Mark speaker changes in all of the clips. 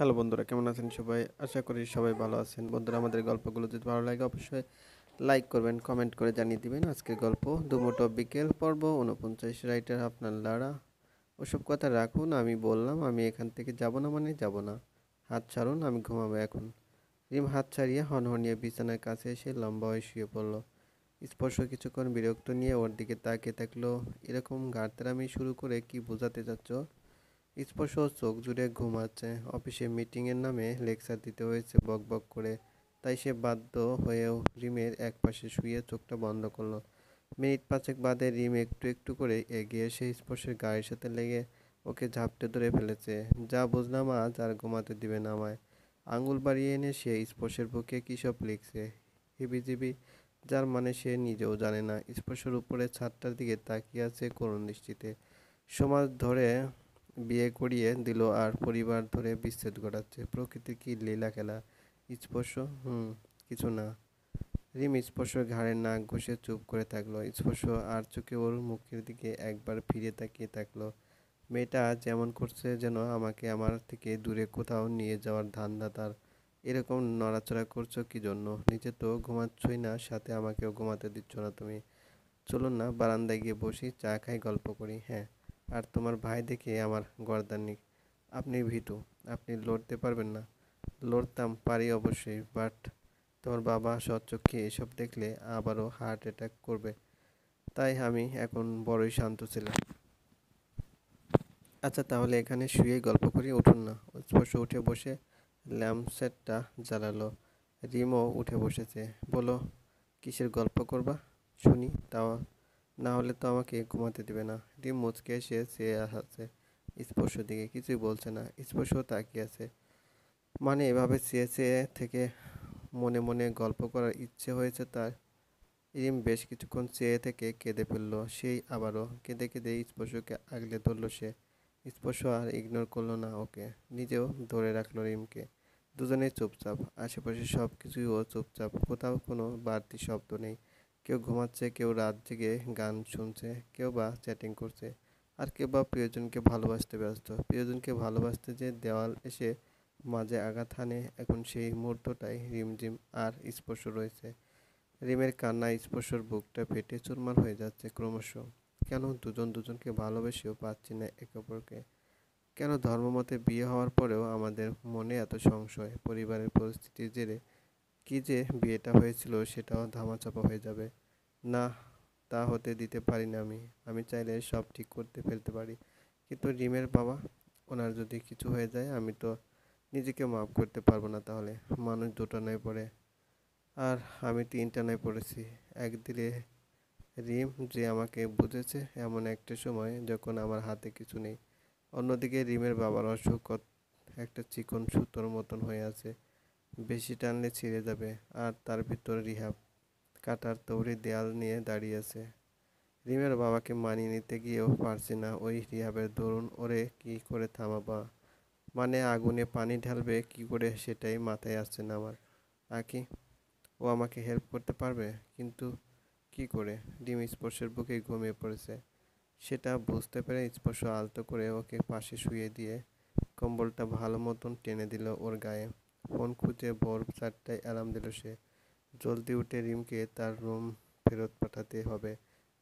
Speaker 1: Hello বন্ধুরা, কেমন আছেন সবাই? আশা করি সবাই ভালো আছেন। বন্ধুরা, আমাদের গল্পগুলো যদি ভালো লাগে অবশ্যই লাইক করবেন, কমেন্ট করে জানিয়ে দিবেন। আজকের গল্প দুমোটো বিকেল পর্ব 49। রাইটার আপনার লারা। ওসব কথা রাখুন, আমি বললাম আমি এখান থেকে যাব না মানে যাব না। হাত ছাড়ুন, আমি ঘুমাবো এখন। রিম হাত ছাড়িয়ে হনহনিয়ে বিছানার কাছে এসে লম্বা হয়ে শুয়ে পড়ল। স্পর্শ কিছুক্ষণ বিরক্ত নিয়ে ওর দিকে তাকিয়ে থাকলো। এরকম গাড়তেরামি শুরু করে কি বোঝাতে চাচ্ছ? স্পর্শ চোখ জুড়ে ঘুমাচ্ছে। অফিসে মিটিংয়ের নামে লেকচার দিতে হয়েছে বকবক করে, তাই সে বাধ্য হয়েও রিমের একপাশে শুয়ে চোখটা বন্ধ করলো। মিনিট পাঁচেক বাদে রিম একটু একটু করে এগিয়ে এসে স্পর্শের গায়ের সাথে লেগে ওকে ঝাপটে ধরে ফেলেছে। যা বুঝলাম আজ আর ঘুমাতে দিবে না আমায়। আঙুল বাড়িয়ে এনে সে স্পর্শের বুকে কী সব লিখছে হিবিজিবি, যার মানে সে নিজেও জানে না। স্পর্শের উপরে ছাদটার দিকে তাকিয়ে আছে করুণ দৃষ্টিতে। সমাজ ধরে বিয়ে করিয়ে দিল আর পরিবার ধরে বিচ্ছেদ ঘটাচ্ছে। প্রকৃতির কি লীলা খেলা! স্পর্শ কিছু না। রিম স্পর্শের ঘাড়ে নাক ঘষে চুপ করে থাকলো। স্পর্শ আর চোখে ওর মুখের দিকে একবার ফিরে তাকিয়ে থাকলো। মেয়েটা যেমন করছে যেন আমাকে আমার থেকে দূরে কোথাও নিয়ে যাওয়ার ধান্দা তার। এরকম নড়াচড়া করছো কি জন্য? নিজে তো ঘুমাচ্ছই না, সাথে আমাকেও ঘুমাতে দিচ্ছ না তুমি। চলুন না বারান্দায় গিয়ে বসি, চা খাই, গল্প করি। হ্যাঁ, আর তোমার ভাই দেখে আমার গর্দান। আপনি ভীতু, আপনি লড়তে পারবেন না। লড়তাম পারি অবশ্যই, বাট তোমার বাবা স্বচক্ষে এসব দেখলে আবারও হার্ট অ্যাটাক করবে। তাই আমি এখন বড়ই শান্ত ছিলাম। আচ্ছা, তাহলে এখানে শুয়েই গল্প করি, উঠুন না। স্পর্শ উঠে বসে ল্যাম্পশেডটা জ্বালালো। রিমও উঠে বসেছে। বলো, কিসের গল্প করবা? শুনি। তাও না হলে তো আমাকে ঘুমাতে দিবে না। রিম মুচকে এসে চেয়ে আছে স্পর্শ দিকে, কিছুই বলছে না। স্পর্শ তাকিয়ে আছে। মানে এভাবে চেয়ে চেয়ে থেকে মনে মনে গল্প করার ইচ্ছে হয়েছে তার। রিম বেশ কিছুক্ষণ চেয়ে থেকে কেঁদে ফেললো। সেই আবারও কেঁদে কেঁদে স্পর্শকে আগলে ধরলো সে। স্পর্শ আর ইগনোর করলো না ওকে, নিজেও ধরে রাখলো রিমকে। দুজনেই চুপচাপ। আশেপাশে সব কিছুই ও চুপচাপ, কোথাও কোনো বাড়তি শব্দ নেই। কেউ ঘুমাচ্ছে, কেউ রাত জেগে গান শুনছে, কেউ বা চ্যাটিং করছে, আর কেউ বা প্রিয়জনকে ভালোবাসতে ব্যস্ত। প্রিয়জনকে ভালোবাসতে যে দেওয়াল এসে মাঝে আঘাত হানে, এখন সেই মুহূর্তটাই রিমঝিম আর স্পর্শ রয়েছে। রিমের কান্নায় স্পর্শর বুকটা ফেটে চুরমার হয়ে যাচ্ছে ক্রমশ। কেন দুজন দুজনকে ভালোবেসেও পাচ্ছি না একে অপরকে? কেন ধর্মমতে বিয়ে হওয়ার পরেও আমাদের মনে এত সংশয়? পরিবারের পরিস্থিতির জেরে কি যে বিয়েটা হয়েছিল সেটাও ধামাচাপা হয়ে যাবে। না, তা হতে দিতে পারি না আমি। আমি চাইলে সব ঠিক করতে ফেলতে পারি, কিন্তু রিমের বাবা, ওনার যদি কিছু হয়ে যায় আমি তো নিজেকে মাফ করতে পারবো না। তাহলে মানুষ দুটো নয় পড়ে, আর আমি তিনটা নয় পড়েছি। একদিকে রিম, যে আমাকে বুঝেছে এমন একটা সময় যখন আমার হাতে কিছু নেই। অন্যদিকে রিমের বাবার অসুখ একটা চিকন সুতোর মতন হয়ে আছে, বেশি টানলে ছিঁড়ে যাবে। আর তার ভিতর রিহাব কাটার তৈরি দেয়াল নিয়ে দাঁড়িয়ে আছে। রিমের বাবাকে মানিয়ে নিতে গিয়েও পারছি না। ওই রিহাবের দরুন ওরে কি করে থামাবা? মানে আগুনে পানি ঢালবে কি করে সেটাই মাথায় আসছে না আমার। আকি, ও আমাকে হেল্প করতে পারবে, কিন্তু কি করে? ডিম স্পর্শের বুকে ঘুমিয়ে পড়েছে। সেটা বুঝতে পেরে স্পর্শ আলতো করে ওকে পাশে শুয়ে দিয়ে কম্বলটা ভালো মতন টেনে দিল ওর গায়ে। ফোন খুঁজে ভোর 4টায় অ্যালার্ম দিল সে। জলদি উঠে রিমকে তার রুম ফেরত পাঠাতে হবে,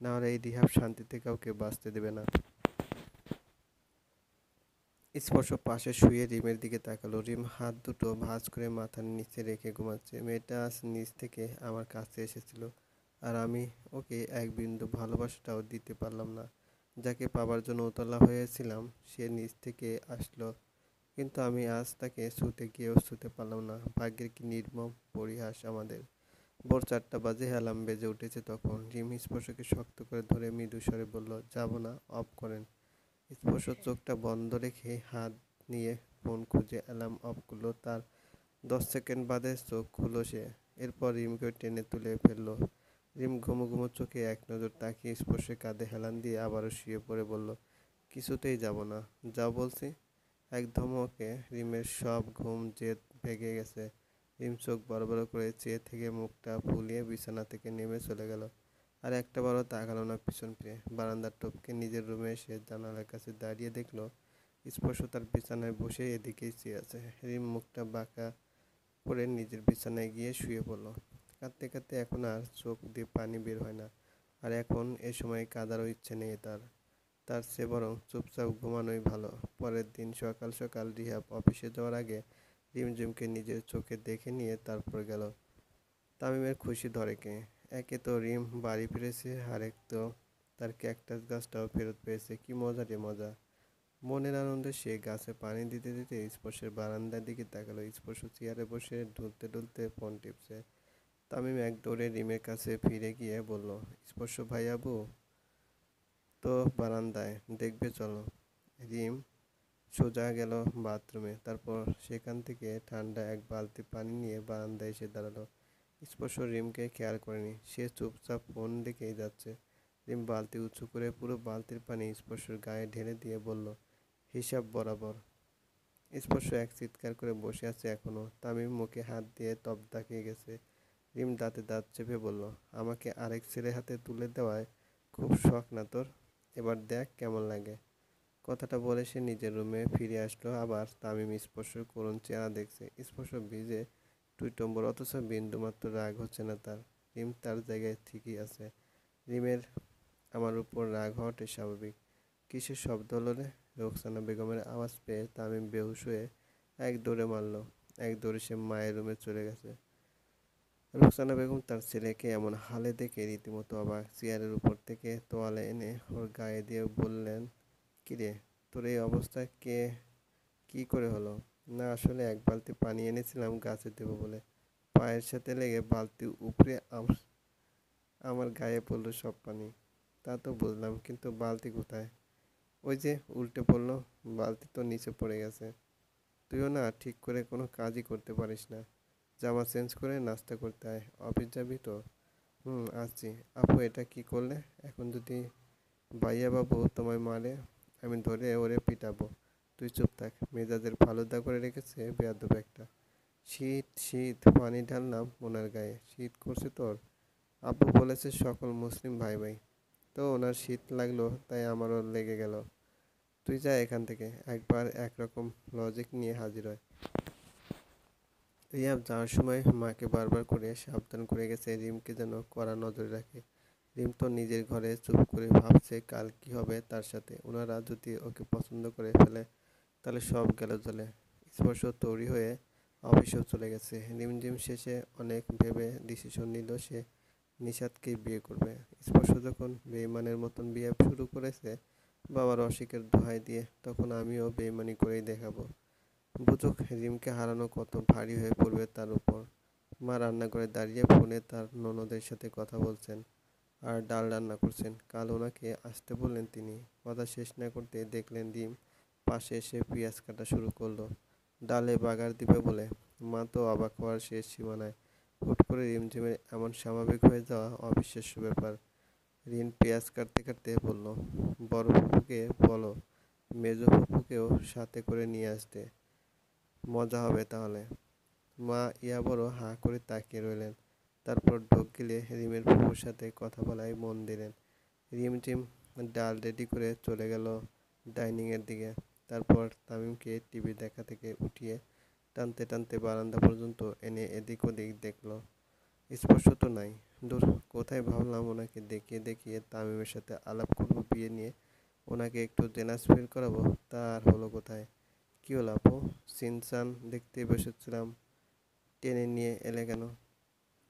Speaker 1: নাহলে এই রিহাব শান্তিতে কাউকে বাঁচতে দেবে না। স্পর্শ পাশে শুয়ে রিমের দিকে তাকালো। রিম হাত দুটো ভাঁজ করে মাথার নিচে রেখে ঘুমাচ্ছে। মেয়েটা আজ নিচ থেকে আমার কাছে এসেছিল, আর আমি ওকে এক বিন্দু ভালোবাসাটাও দিতে পারলাম না। যাকে পাবার জন্য উতলা হয়েছিলাম সে নিচ থেকে আসলো, কিন্তু আমি আজ তাকে ছুঁতে গিয়েও ছুঁতে পারলাম না। ভাগ্যের কি নির্মম পরিহাস আমাদের। ভোর 4টা বাজে, অ্যালার্ম বেজে উঠেছে তখন। রিম স্পর্শকে শক্ত করে ধরে মৃদু স্বরে বলল, যাব না, অফ করেন। স্পর্শ চোখটা বন্ধ রেখে হাত নিয়ে ফোন খুঁজে অ্যালার্ম অফ করলো। তার 10 সেকেন্ড বাদে চোখ খুলল সে। এরপর রিমকে টেনে তুলে ফেললো। রিম ঘুমো ঘুমো চোখে এক নজর তাকিয়ে স্পর্শের কাঁধে হেলান দিয়ে আবারও শুয়ে পড়ে বলল, কিছুতেই যাব না। যাও বলছি। এক ধমকে রিমের সব ঘুম জেদ ভেঙে গেছে। রিম চোখ বড় বড় করে চেয়ে থেকে মুখটা ফুলিয়ে বিছানা থেকে নেমে চলে গেল। আর একটাবারও তাকালো না পিছন ফিরে। বারান্দার টপকে নিজের রুমে এসে জানালার কাছে দাঁড়িয়ে দেখলো স্পর্শ তার বিছানায় বসে এদিকেই চেয়ে আছে। রিম মুখটা বাঁকা করে নিজের বিছানায় গিয়ে শুয়ে পড়ল। কাঁদতে কাঁদতে এখন আর চোখ দিয়ে পানি বের হয় না। আর এখন এ সময় কাঁদারও ইচ্ছে নেই তার। তার চেয়ে বরং চুপচাপ ঘুমানোই ভালো। পরের দিন সকাল সকাল রিহাব অফিসে যাওয়ার আগে রিমঝিমকে নিজের চোখে দেখে নিয়ে তারপর গেল। তামিমের খুশি ধরে কে? একে তো রিম বাড়ি ফিরেছে, আর এক তো তার ক্যাকটাস গাছটাও ফেরত পেয়েছে। কি মজা রে মজা! মনের আনন্দে সে গাছে পানি দিতে দিতে স্পর্শের বারান্দার দিকে তাকালো। স্পর্শ চেয়ারে বসে ঢুলতে ঢুলতে ফোন টিপছে। তামিম এক দৌড়ে রিমের কাছে ফিরে গিয়ে বলল, স্পর্শ ভাইয়াবু তো বারান্দায়, দেখবে চলো। রিম সোজা গেল বাথরুমে। তারপর সেখান থেকে ঠান্ডা এক বালতি পানি নিয়ে বারান্দায় এসে দাঁড়ালো। স্পর্শ রিমকে খেয়াল করেনি, সে চুপচাপ ফোন দেখেই যাচ্ছে। রিম বালতি উঁচু করে পুরো বালতির পানি স্পর্শের গায়ে ঢেলে দিয়ে বলল, হিসাব বরাবর। স্পর্শ এক চিৎকার করে বসে আছে এখনো। তামিম মুখে হাত দিয়ে তবদা খেয়ে গেছে। রিম দাঁতে দাঁত চেপে বলল, আমাকে আরেক ছেলের হাতে তুলে দেওয়ায় খুব শখ না তোর? এবার দেখ কেমন লাগে। কথাটা বলে সে নিজের রুমে ফিরে আসলো। আবার তামিম স্পর্শের করুণ চেহারা দেখছে। স্পর্শ ভিজে টুইটম্বর, অথচ বিন্দুমাত্র রাগ হচ্ছে না তার। রিম তার জায়গায় ঠিকই আছে। রিমের আমার উপর রাগ হওয়াটাই স্বাভাবিক। কিসের শব্দ হলো রে? রোকসানা বেগমের আওয়াজ পেয়ে তামিম বেহুশ হয়ে এক দৌড়ে মারল। এক দৌড়ে সে মায়ের রুমে চলে গেছে। রোকসানা বেগম তার ছেলেকে এমন হালে দেখে রীতিমতো অবাক। চেয়ারের উপর থেকে তোয়ালে এনে ওর গায়ে দিয়ে বললেন, কিরে, তোর এই অবস্থা কি করে হলো? না, আসলে এক বালতি পানি এনেছিলাম গাছে দেবো বলে, পায়ের সাথে লেগে বালতি উপড়ে আমার গায়ে পড়লো সব পানি। তা তো বুঝলাম, কিন্তু বালতি কোথায়? ওই যে উল্টে পড়লো, বালতি তো নিচে পড়ে গেছে। তুইও না ঠিক করে কোনো কাজই করতে পারিস না। জামা চেঞ্জ করে নাস্তা করতে আয়, অফিস যাবি তো? হুম, আসছি। আপু, এটা কি করলে? এখন যদি ভাইয়া বাবু তোমায় মারে, আমি ধরে ওরে পিটাবো। তুই চুপ থাক, মেজাজের ফালুদা করে রেখেছে বেয়াদব একটা। শীত শীত, পানি ঢাললাম ওনার গায়ে। শীত করছে তোর? আব্বু বলেছে সকল মুসলিম ভাই ভাই, তো ওনার শীত লাগলো তাই আমারও লেগে গেল। তুই যা এখান থেকে। একবার একরকম লজিক নিয়ে হাজির হয়। রিয়াব যাওয়ার সময় মাকে বারবার করে সাবধান করে গেছে রিমকে যেন কড়া নজরে রাখে। রিম তো নিজের ঘরে চুপ করে ভাবছে কাল কি হবে তার সাথে। ওনারা যদি ওকে পছন্দ করে ফেলে তাহলে সব গেল চলে। স্পর্শ তৈরি হয়ে অফিসেও চলে গেছে। রিমঝিম শেষে অনেক ভেবে ডিসিশন নিল সে নিশাদকেই বিয়ে করবে। স্পর্শ যখন বেইমানের মতন বিয়ে শুরু করেছে বাবার অস্বীকার দোহাই দিয়ে, তখন আমিও বেইমানি করেই দেখাবো। বুঝুক রিমকে হারানো কত ভারী হয়ে পড়বে তার উপর। মা রান্নাঘরে দাঁড়িয়ে ফোনে তার ননদের সাথে কথা বলছেন আর ডাল রান্না করছেন। কাল ওনাকে আসতে বললেন তিনি। কথা শেষ না করতে দেখলেন রিম পাশে এসে পেঁয়াজ কাটা শুরু করলো ডালে বাগার দিবে বলে। মা তো অবাক হওয়ার শেষ সীমানায়। হুট করে রিমঝিমের এমন স্বাভাবিক হয়ে যাওয়া অবিশ্বাস্য ব্যাপার। রিন পেঁয়াজ কাটতে কাটতে বলল, বড় ফুপুকে বলো মেজো ফুপুকেও সাথে করে নিয়ে আসতে, মজা হবে তাহলে। মা ইয়াবড় হাঁ করে তাকিয়ে রইলেন। তারপর ঢোক গিলে রিমের ফুপুর সাথে কথা বলায় মন দিলেন। রিমঝিম ডাল রেডি করে চলে গেল ডাইনিংয়ের দিকে। তারপর তামিমকে টিভি দেখা থেকে উঠিয়ে টানতে টানতে বারান্দা পর্যন্ত এনে এদিক ওদিক দেখল। স্পর্শ তো নাই। দূর, কোথায় ভাবলাম ওনাকে দেখিয়ে দেখিয়ে তামিমের সাথে আলাপ করবো বিয়ে নিয়ে, ওনাকে একটু জেলাস ফিল করাবো, তা আর হলো কোথায়? কী হলো আপু? সিনচান দেখতে বসেছিলাম, টেনে নিয়ে এলে কেন?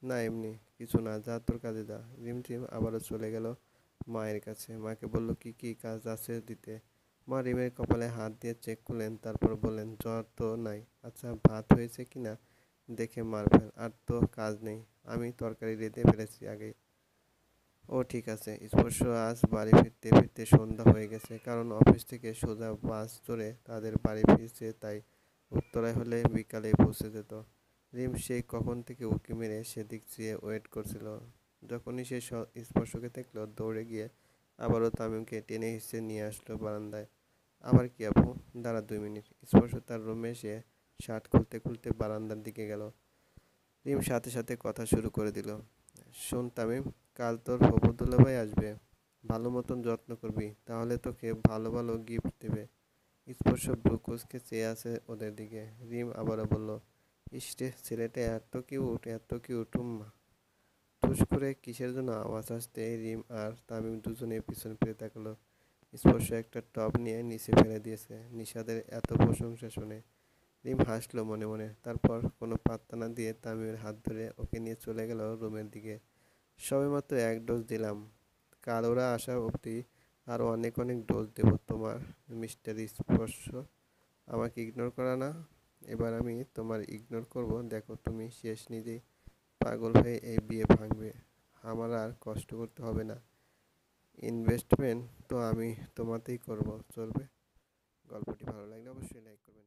Speaker 1: না এমনি কিছু না, যা তোর কাজে যা। রিমঝিম আবারও চলে গেল মায়ের কাছে। মাকে বলল কি কি কাজ আছে দিতে। মা রিমের কপালে হাত দিয়ে চেক করলেন, তারপর বললেন, জ্বর তো নাই। আচ্ছা, ভাত হয়েছে কিনা দেখে মার ফেল। আর তো কাজ নেই, আমি তরকারি রেঁধে ফেলেছি আগেই। ও ঠিক আছে। স্পর্শ আজ বাড়ি ফিরতে ফিরতে সন্ধ্যা হয়ে গেছে, কারণ অফিস থেকে সোজা বাস ধরে তাদের বাড়ি ফিরছে, তাই উত্তরায় হলে বিকালেই পৌঁছে যেত। রিম সেই কখন থেকে উঁকি মেরে সেদিক চেয়ে ওয়েট করছিল। যখনই সে স্পর্শকে দেখলো দৌড়ে গিয়ে আবারও তামিমকে টেনে হিঁচড়ে নিয়ে আসলো বারান্দায়। আবার কি আপু? দাঁড়া 2 মিনিট। স্পর্শ তার রুমে এসে শার্ট খুলতে খুলতে বারান্দার দিকে গেল। রিম সাথে সাথে কথা শুরু করে দিল, শোন তামিম, কাল তোর হবু দুলাভাই আসবে, ভালো মতন যত্ন করবি, তাহলে তোকে ভালো ভালো গিফট দেবে। স্পর্শ ব্রু কুঁচকে চেয়ে আছে ওদের দিকে। রিম আবারও বলল, ইসরে ছেলেটা এত কিউট উম্মা। ঠুস করে কিসের জন্য আওয়াজ আসতে রিম আর তামিম দুজনে পিছন ফিরে তাকালো। স্পর্শ একটা টব নিয়ে নিচে ফেলে দিয়েছে। নিশাদের এত প্রশংসা শুনে রিম হাসলো মনে মনে। তারপর কোনো পাত্তা না দিয়ে তামিমের হাত ধরে ওকে নিয়ে চলে গেল রুমের দিকে। সবেমাত্র এক ডোজ দিলাম, কাল ওরা আসা অবধি আরও অনেক অনেক ডোজ দেবো তোমার মিস্টার স্পর্শ। আমাকে ইগনোর করা না, এবার আমি তোমার ইগনোর করব। দেখো তুমি শেষ, নিজেই পাগল হয়ে এই বিয়ে ভাঙবে। আমার আর কষ্ট করতে হবে না, ইনভেস্টমেন্ট তো আমি তোমাতেই করব। চলবে? গল্পটি ভালো লাগলে অবশ্যই লাইক করবেন।